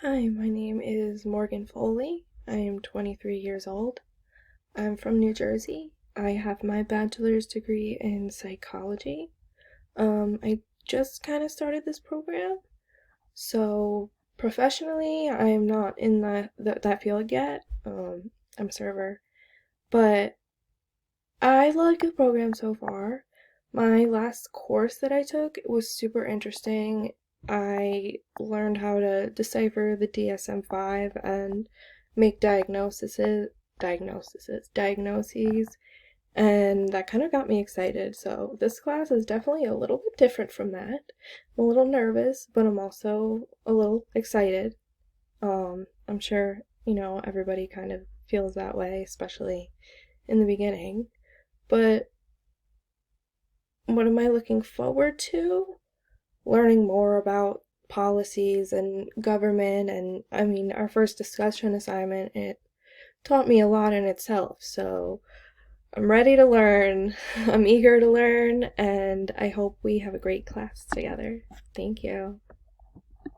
Hi, my name is Morgan Foley. I am 23 years old. I'm from New Jersey. I have my bachelor's degree in psychology. I just kind of started this program, so professionally, I am not in that field yet. I'm a server, but I like the program so far. My last course that I took was super interesting. I learned how to decipher the DSM-5 and make diagnoses, and that kind of got me excited. So this class is definitely a little bit different from that. I'm a little nervous, but I'm also a little excited. I'm sure, everybody kind of feels that way, especially in the beginning. But what am I looking forward to? Learning more about policies and government. And I mean, our first discussion assignment, it taught me a lot in itself. So I'm ready to learn. I'm eager to learn, and I hope we have a great class together. Thank you.